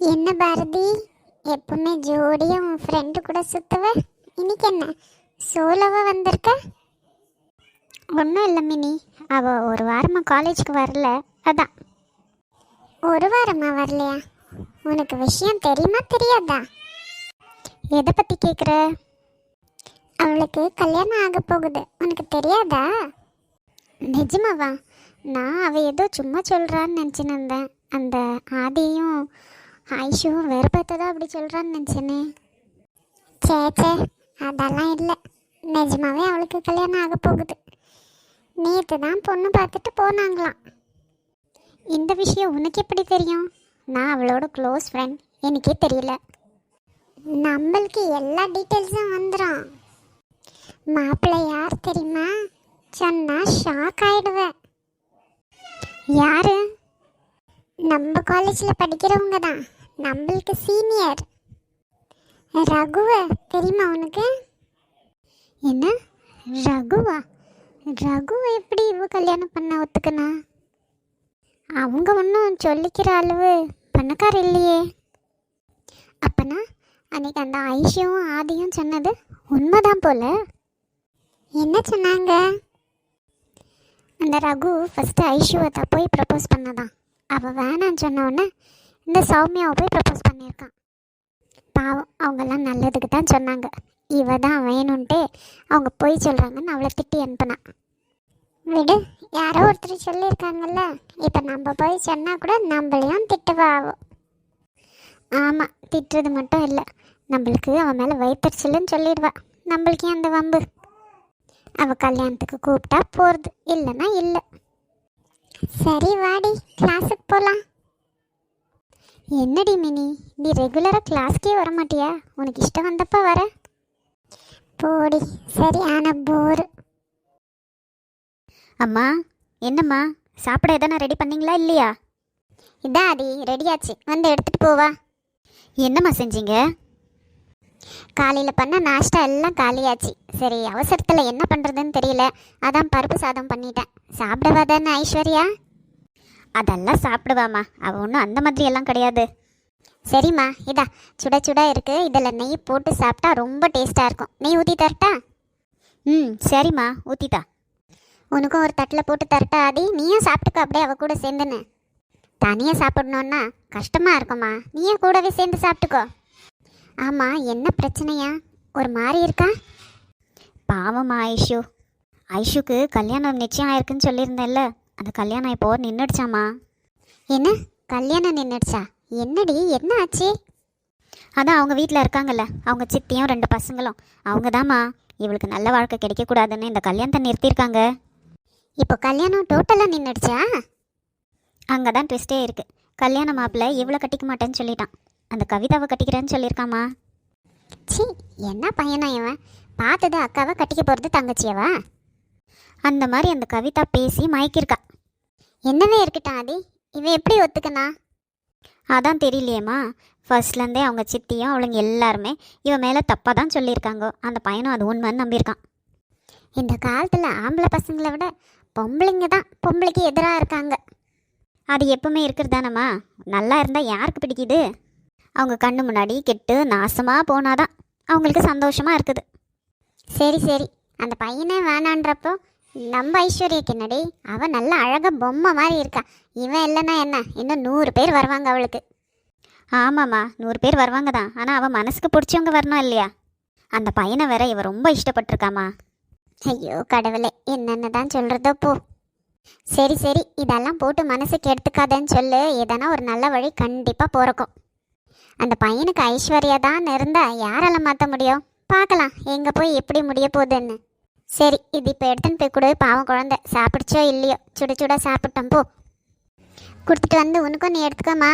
என்ன பாரதி, எப்பவுமே ஜோடியா உன் ஃப்ரெண்டு கூட சுத்துவ, இன்னைக்கு என்ன சோலோவா வந்திருக்க? ஒன்றும் இல்லை மினி, அவள் ஒரு வாரமாக காலேஜுக்கு வரல, அதான். ஒரு வாரமா வரலையா? உனக்கு விஷயம் தெரியுமா தெரியாதா? எதை பற்றி கேட்குற? அவளுக்கு கல்யாணம் ஆக போகுது, உனக்கு தெரியாதா? நிஜமாவா? நான் அவள் ஏதோ சும்மா சொல்கிறான்னு நினச்சின்னு இருந்தேன். அந்த ஆதியும் ஆயிஷுவும் வேறு பார்த்ததா அப்படி சொல்கிறான்னு நினச்சேனே. சே அதெல்லாம் இல்லை, நிஜமாவே அவளுக்கு கல்யாணம் ஆக போகுது. நேற்று தான் பொண்ணு பார்த்துட்டு போனாங்களாம். இந்த விஷயம் உனக்கு எப்படி தெரியும்? நான் அவளோட க்ளோஸ் ஃப்ரெண்ட், எனக்கே தெரியல. நம்மளுக்கு எல்லா டீட்டெயில்ஸும் வந்துடும். மாப்பிள்ளை யார் தெரியுமா? சொன்னா ஷாக் ஆயிடுவேன். யாரு? நம்ம காலேஜில் படிக்கிறவங்க தான், நம்மளுக்கு சீனியர். ரகுவ தெரியுமா உனக்கு? என்ன, ரகுவா? ரகுவை எப்படி இவ கல்யாணம் பண்ண ஒத்துக்கனா? அவங்க ஒன்றும் சொல்லிக்கிற அளவு பணக்கார இல்லையே. அப்பனா அன்னைக்கு அந்த ஐஷுவும் ஆதியும் சொன்னது உண்மைதான் போல. என்ன சொன்னாங்க? அந்த ரகு ஃபஸ்ட்டு ஐஷுவை தான் போய் ப்ரப்போஸ் பண்ணதான். அவள் வேணான்னு சொன்னோடனே இந்த சௌமியாவை போய் ப்ரப்போஸ் பண்ணியிருக்கான். பாவம், அவங்கெல்லாம் நல்லதுக்கு தான் சொன்னாங்க. இவ தான் வேணும்ன்ட்டு அவங்க போய் சொல்கிறாங்கன்னு அவளை திட்டி அனுப்புனான். விடு, யாரோ ஒருத்தர் சொல்லியிருக்காங்கல்ல, இப்போ நம்ம போய் சொன்னால் கூட நம்மளையும் திட்டுவா ஆகும். ஆமாம், திட்டுறது மட்டும் இல்லை, நம்மளுக்கு அவன் மேலே வயிற்றுச்சலுன்னு சொல்லிடுவா. நம்மளுக்கு அந்த வம்பு? அவள் கல்யாணத்துக்கு கூப்பிட்டா போகிறது, இல்லைன்னா இல்லை. சரி வாடி, கிளாஸுக்கு போகலாம். என்னடி மினி, நீ ரெகுலராக கிளாஸ்க்கே வர மாட்டியா? உனக்கு இஷ்டம் வந்தப்போ வர. போடி, சரியான போரு. அம்மா, என்னம்மா சாப்பிட எதனா ரெடி பண்ணிங்களா இல்லையா? இதான் அடி ரெடியாச்சு, வந்து எடுத்துகிட்டு போவா. என்னம்மா செஞ்சீங்க? காலையில் பண்ண நாஷ்டா எல்லாம் காலியாச்சு. சரி, அவசரத்தில் என்ன பண்ணுறதுன்னு தெரியல, அதான் பருப்பு சாதம் பண்ணிட்டேன். சாப்பிடவா தானே ஐஸ்வர்யா? அதெல்லாம் சாப்பிடுவாம்மா, அவள் ஒன்றும் அந்த மாதிரி எல்லாம் கிடையாது. சரிம்மா, இதா சுட சுட இருக்குது, இதில் நெய் போட்டு சாப்பிட்டா ரொம்ப டேஸ்ட்டாக இருக்கும். நெய் ஊற்றி தரட்டா? சரிம்மா, ஊற்றிட்டா. உனக்கும் ஒரு தட்டில் போட்டு தரட்டா ஆதி? நீயும் சாப்பிட்டுக்கோ அப்படியே அவள் கூட சேர்ந்துன்னு. தனியாக சாப்பிடணுன்னா கஷ்டமாக இருக்குமா, நீயும் கூடவே சேர்ந்து சாப்பிட்டுக்கோ. ஆமாம், என்ன பிரச்சனையா? ஒரு மாதிரி இருக்கா? பாவம்மா ஐஷு. ஐஷுக்கு கல்யாணம் நிச்சயம் ஆயிருக்குன்னு சொல்லியிருந்தேன்ல, அந்த கல்யாணம் இப்போ நின்றுடுச்சாம்மா. என்ன, கல்யாணம் நின்றுடுச்சா? என்னடி, என்ன ஆச்சு? அதான் அவங்க வீட்டில் இருக்காங்கல்ல, அவங்க சித்தியும் 2 பசங்களும், அவங்க தாம்மா இவளுக்கு நல்ல வாழ்க்கை கிடைக்கக்கூடாதுன்னு இந்த கல்யாணத்தை நிறுத்தியிருக்காங்க. இப்போ கல்யாணம் டோட்டலாக நின்றுடுச்சா? அங்கே தான் ட்விஸ்டே இருக்குது. கல்யாண மாப்பிள்ளை இவ்வளோ கட்டிக்க மாட்டேன்னு சொல்லிட்டான், அந்த கவிதாவை கட்டிக்கிறேன்னு சொல்லியிருக்காம்மா. சி, என்ன பையனா இவன்? பார்த்தது அக்காவை கட்டிக்க போகிறது தங்கச்சியவா? அந்த மாதிரி அந்த கவிதா பேசி மயக்கிருக்கா. என்னவே இருக்கட்டும் ஆதி, இவன் எப்படி ஒத்துக்கனா? அதான் தெரியலையேம்மா. ஃபர்ஸ்ட்லேருந்தே அவங்க சித்தியும் அவளுங்க எல்லாருமே இவன் மேலே தப்பாக தான் சொல்லியிருக்காங்க. அந்த பையனும் அது உண்மைன்னு நம்பியிருக்கான். இந்த காலத்தில் ஆம்பளை பசங்களை விட பொம்பளைங்க தான் பொம்பளைக்கு எதிராக இருக்காங்க. அது எப்பவுமே இருக்கிறதானம்மா. நல்லா இருந்தால் யாருக்கு பிடிக்குது? அவங்க கண்ணு முன்னாடி கெட்டு நாசமாக போனாதான் அவங்களுக்கு சந்தோஷமாக இருக்குது. சரி, அந்த பையனே வேணான்றப்போ நம்ம ஐஸ்வர்யாக்கு என்னடி? அவன் நல்ல அழகாக பொம்மை மாதிரி இருக்கா. இவன் இல்லைன்னா என்ன, இன்னும் 100 பேர் வருவாங்க அவளுக்கு. ஆமாம்மா, 100 பேர் வருவாங்க தான், ஆனால் அவன் மனசுக்கு பிடிச்சவங்க வரணும் இல்லையா? அந்த பையனை வேற இவ ரொம்ப இஷ்டப்பட்டிருக்காம்மா. ஐயோ கடவுளே, என்னென்ன தான் சொல்கிறதோ போ. சரி, இதெல்லாம் போட்டு மனசுக்கு எடுத்துக்காதேன்னு சொல்லு. எதனா ஒரு நல்ல வழி கண்டிப்பாக பிறக்கும். அந்த பையனுக்கு ஐஸ்வர்யா தான் இருந்தால் யாரால மாற்ற முடியும்? பார்க்கலாம் எங்கே போய் எப்படி முடிய போகுதுன்னு. சரி, இது இப்போ எடுத்துன்னு போய் கொடு. பாவம் குழந்தை, சாப்பிடுச்சோ இல்லையோ, சுட சுட சாப்பிட்டோம். போ, கொடுத்துட்டு வந்து உனக்கும் நீ எடுத்துக்கோமா.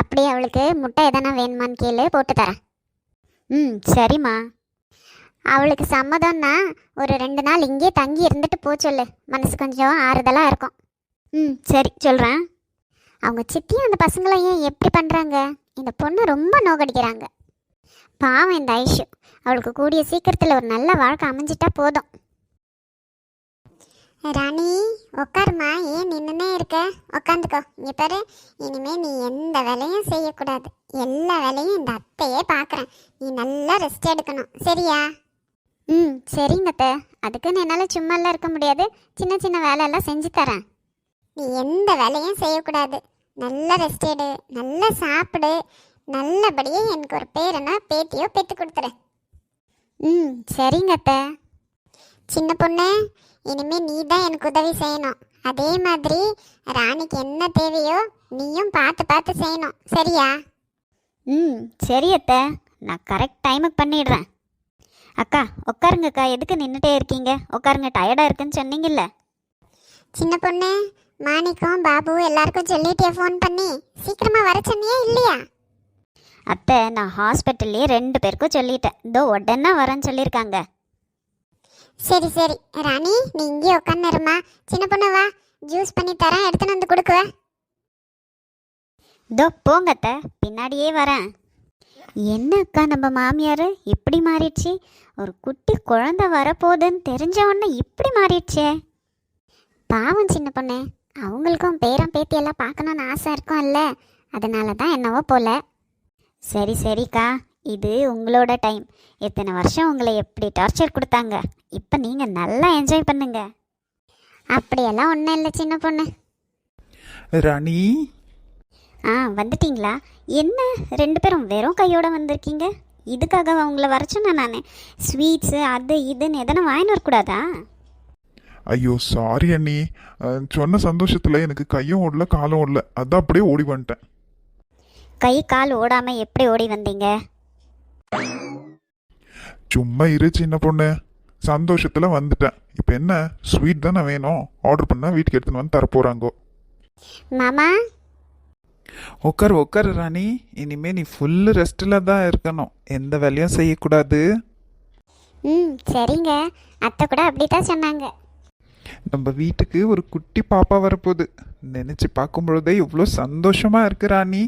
அப்படியே அவளுக்கு முட்டை எதனா வேணுமான்னு கேளு, போட்டு தரேன். சரிம்மா. அவளுக்கு சம்மதம்னா ஒரு 2 நாள் இங்கே தங்கி இருந்துட்டு போ சொல்லு, மனசு கொஞ்சம் ஆறுதலாக இருக்கும். சரி, சொல்கிறேன். அவங்க சித்தியும் அந்த பசங்களும் ஏன் எப்படி பண்ணுறாங்க? இந்த பொண்ணு ரொம்ப நோக்கடிக்கிறாங்க. பாவம் இந்த ஐஷு, அவளுக்கு கூடிய சீக்கிரத்தில் ஒரு நல்ல வாழ்க்கை அமைஞ்சிட்டா போதும். ராணி, உட்காருமா, ஏன் நின்றுனே இருக்க? உட்காந்துக்கோ. இங்கே பாரு, இனிமே நீ எந்த வேலையும் செய்யக்கூடாது. எல்லா வேலையும் இந்த அத்தையே பார்க்குறேன். நீ நல்லா ரெஸ்ட் எடுக்கணும், சரியா? ம் சரிங்க அத்தை. அதுக்குன்னு என்னால் சும்மாலாம் இருக்க முடியாது. சின்ன சின்ன வேலையெல்லாம் செஞ்சு தரேன். நீ எந்த வேலையும் செய்யக்கூடாது. நல்லா ரெஸ்ட் எடு, நல்லா சாப்பிடு. நல்லபடியே எனக்கு ஒரு பேரனா பேத்தியோ பெற்று கொடுத்துரு. ம் சரிங்க அத்தை. சின்ன பொண்ணு, இனிமே நீ தான் எனக்கு உதவி செய்யணும். அதே மாதிரி ராணிக்கு என்ன தேவையோ நீயும் பார்த்து பார்த்து செய்யணும், சரியா? ம் சரி அத்தை, நான் கரெக்ட் டைமுக்கு பண்ணிடுறேன். அக்கா உட்காருங்கக்கா, எதுக்கு நின்றுட்டே இருக்கீங்க? உட்காருங்க, டயர்டாக இருக்குன்னு சொன்னீங்கல்ல. சின்ன பொண்ணு, மாணிக்கம் பாபு எல்லாருக்கும் சொல்லிட்டியா? ஃபோன் பண்ணி சீக்கிரமா வர சொன்னியா இல்லையா? அத்தை, நான் ஹாஸ்பிட்டல்லே 2 பேருக்கும் சொல்லிட்டேன். இதோ உடனே வரேன்னு சொல்லியிருக்காங்க. சரி சரி ராணி, நீ இங்கே உட்காந்துருமா. சின்ன பொண்ணு வா, ஜூஸ் பண்ணி தரேன், எடுத்துன்னு வந்து கொடுக்குவ. இதோ போங்க அத்தை, பின்னாடியே வரேன். என்ன அக்கா, நம்ம மாமியார் இப்படி மாறிடுச்சு? ஒரு குட்டி குழந்தை வரப்போகுதுன்னு தெரிஞ்ச உடனே இப்படி மாறிடுச்சே. பாவம் சின்ன பொண்ணு, அவங்களுக்கும் பேரன் பேத்தியெல்லாம் பார்க்கணுன்னு ஆசை இருக்கும்ல, அதனால தான் என்னவோ போல. சரி சரிக்கா, இது உங்களோட டைம். எத்தனை வருஷம் உங்களை எப்படி டார்ச்சர் கொடுத்தாங்க, இப்போ நீங்கள் நல்லா என்ஜாய் பண்ணுங்க. அப்படியெல்லாம் ஒன்றும் இல்லை சின்ன பொண்ணு. ராணி, வந்துட்டீங்களா? என்ன 2 பேரும் வெறும் கையோடு வந்திருக்கீங்க? இதுக்காக உங்களை வர சொன்னேன் நான். ஸ்வீட்ஸு அது இதுன்னு எதனா வாங்கின்னு வரக்கூடாதா? ஐயோ சாரி அண்ணி. சொன்ன சந்தோஷத்தில் எனக்கு கையும் ஓடல காலும் ஓடல, அதான் அப்படியே ஓடி வந்துட்டேன். கை கால் ஓடாமல் எப்படி ஓடி வந்தீங்க? சும்மா இரு சின்ன பொண்ணு, சந்தோஷத்தில் வந்துட்டேன். இப்போ என்ன, ஸ்வீட் தானே வேணும், ஆர்டர் பண்ணால் வீட்டுக்கு எடுத்துன்னு வந்து தரப்போகிறாங்கோ. மாமா, உட்கார் உட்கார் ராணி. இனிமே நீ ஃபுல்லு ரெஸ்ட்டில் தான் இருக்கணும், எந்த வேலையும் செய்யக்கூடாது. ம் சரிங்க, அத்தை கூட அப்படி தான் சொன்னாங்க. நம்ம வீட்டுக்கு ஒரு குட்டி பாப்பா வரப்போகுது. நினச்சி பார்க்கும் பொழுதே இவ்வளோ சந்தோஷமாக இருக்கு ராணி.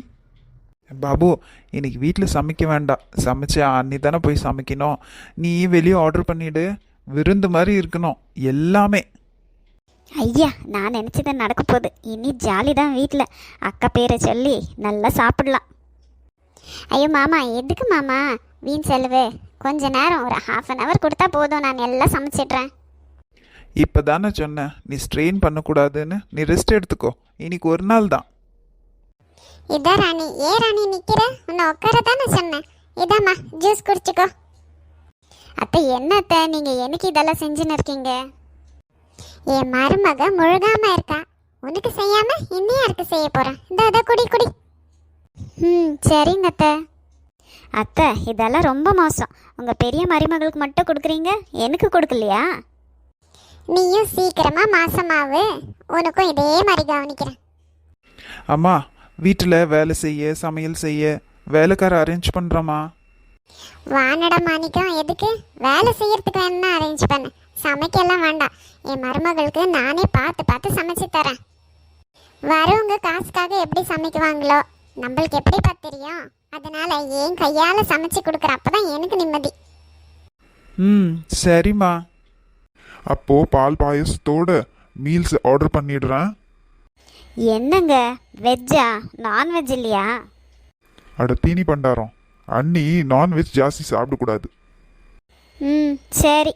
பாபு, இன்னைக்கு வீட்டில் சமைக்க வேண்டாம், சமைச்சு அன்னி தானே போய் சமைக்கணும். நீ வெளியே ஆர்டர் பண்ணிவிடு, விருந்து மாதிரி இருக்கணும் எல்லாமே. ஐயா, நான் நினச்சது நடக்க போகுது. இனி ஜாலி தான் வீட்டில். அக்கா பேரை சொல்லி நல்லா சாப்பிடலாம். ஐயோ மாமா, எதுக்கு மாமா வீண் செலவு? கொஞ்ச நேரம், ஒரு 1/2 hour கொடுத்தா போதும், நான் எல்லாம் சமைச்சிடுறேன். இப்போ தானே சொன்னேன் நீ ஸ்ட்ரெயின் பண்ணக்கூடாதுன்னு. நீ ரெஸ்ட் எடுத்துக்கோ, இன்னைக்கு ஒரு நாள் தான். இதான் ராணி. ஏன் ராணி நிற்கிற? உன்னை உட்கார தானே சொன்னேன். இதாம்மா, ஜூஸ் குடிச்சுக்கோ. அத்தை, என்ன அத்தை நீங்கள் எனக்கு இதெல்லாம் செஞ்சுன்னு இருக்கீங்க? என் மருமக முழுகாம இருக்கா, உனக்கு செய்யாம இன்னும் யாருக்கு செய்ய போறேன்? இந்த குடி குடி. ம் சரிங்க அத்தை. அத்தை, இதெல்லாம் ரொம்ப மோசம். உங்கள் பெரிய மருமகளுக்கு மட்டும் கொடுக்குறீங்க, எனக்கு கொடுக்கலையா? நீயும் சீக்கிரமா மாசமாவு, உனக்கும் இதே மாதிரி கவனிக்கிறேன். அம்மா, வீட்டில் வேலை செய்ய சமையல் செய்ய வேலைக்கார அரேஞ்ச் பண்ணுறம்மா. வானட மாணிக்கம், எதுக்கு வேலை செய்யறதுக்கு வேணும்னா அரேஞ்ச் பண்ண, சமைக்கலாம் வேண்டாம். என் மருமகளுக்கு நானே பார்த்து பார்த்து சமைச்சு தரேன். வரவங்க காசுக்காக எப்படி சமைக்குவாங்களோ, நம்மளுக்கு எப்படி தெரியும்? அதனால என் கையால் சமைச்சு கொடுக்குற, அப்பதான் எனக்கு நிம்மதி. ம் சரிம்மா. அப்போது பால் பாயசத்தோட மீல்ஸ் ஆர்டர் பண்ணிடுறேன். என்னங்க, வெஜ்ஜா? நான்வெஜ் இல்லையா? அட தீனி பண்டாரம், அண்ணி நான்வெஜ் ஜாஸ்தி சாப்பிடக்கூடாது. ம் சரி.